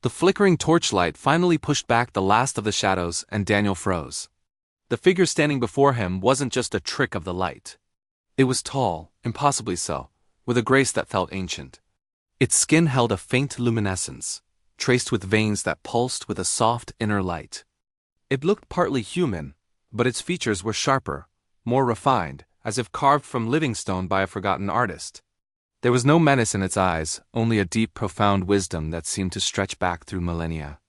The flickering torchlight finally pushed back the last of the shadows, and Daniel froze. The figure standing before him wasn't just a trick of the light. It was tall, impossibly so, with a grace that felt ancient. Its skin held a faint luminescence, traced with veins that pulsed with a soft inner light. It looked partly human, but its features were sharper, more refined, as if carved from living stone by a forgotten artist. There was no menace in its eyes, only a deep, profound wisdom that seemed to stretch back through millennia.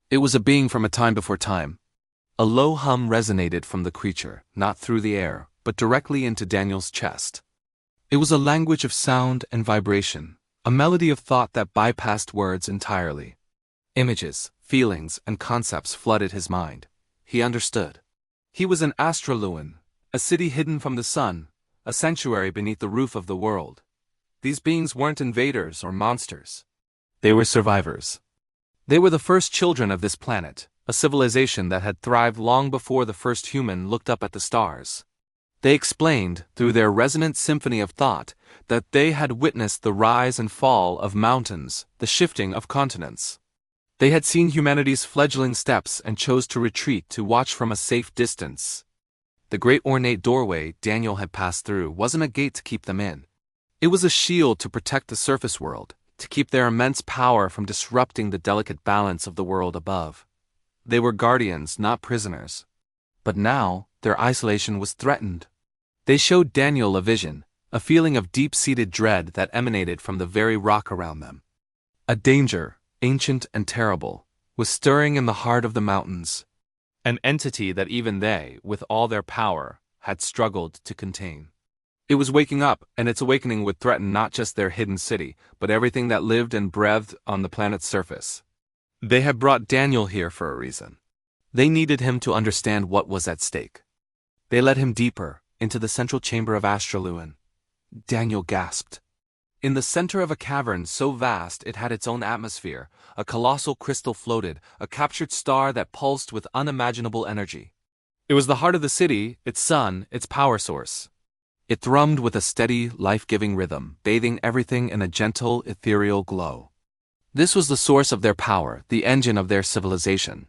It was a being from a time before time. A low hum resonated from the creature, not through the air, but directly into Daniel's chest. It was a language of sound and vibration, a melody of thought that bypassed words entirely. Images, feelings, and concepts flooded his mind. He understood. He was in Astra-Luun, a city hidden from the sun, a sanctuary beneath the roof of the world. These beings weren't invaders or monsters. They were survivors. They were the first children of this planet, a civilization that had thrived long before the first human looked up at the stars. They explained, through their resonant symphony of thought, that they had witnessed the rise and fall of mountains, the shifting of continents. They had seen humanity's fledgling steps and chose to retreat to watch from a safe distance. The great ornate doorway Daniel had passed through wasn't a gate to keep them in. It was a shield to protect the surface world, to keep their immense power from disrupting the delicate balance of the world above. They were guardians, not prisoners. But now, their isolation was threatened. They showed Daniel a vision, a feeling of deep-seated dread that emanated from the very rock around them. A danger, ancient and terrible, was stirring in the heart of the mountains, an entity that even they, with all their power, had struggled to contain. It was waking up, and its awakening would threaten not just their hidden city, but everything that lived and breathed on the planet's surface. They had brought Daniel here for a reason. They needed him to understand what was at stake. They led him deeper, into the central chamber of Astra-Luun. Daniel gasped. In the center of a cavern so vast it had its own atmosphere, a colossal crystal floated, a captured star that pulsed with unimaginable energy. It was the heart of the city, its sun, its power source. It thrummed with a steady, life-giving rhythm, bathing everything in a gentle, ethereal glow. This was the source of their power, the engine of their civilization.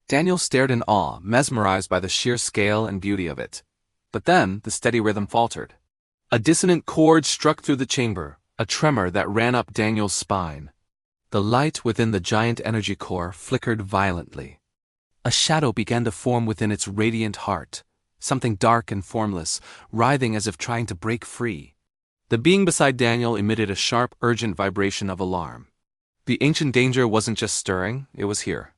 Daniel stared in awe, mesmerized by the sheer scale and beauty of it. But then, the steady rhythm faltered. A dissonant chord struck through the chamber, a tremor that ran up Daniel's spine. The light within the giant energy core flickered violently. A shadow began to form within its radiant heart. Something dark and formless, writhing as if trying to break free. The being beside Daniel emitted a sharp, urgent vibration of alarm. The ancient danger wasn't just stirring, it was here.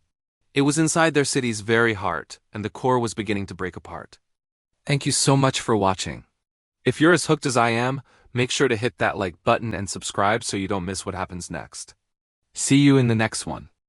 It was inside their city's very heart, and the core was beginning to break apart. Thank you so much for watching. If you're as hooked as I am, make sure to hit that like button and subscribe so you don't miss what happens next. See you in the next one.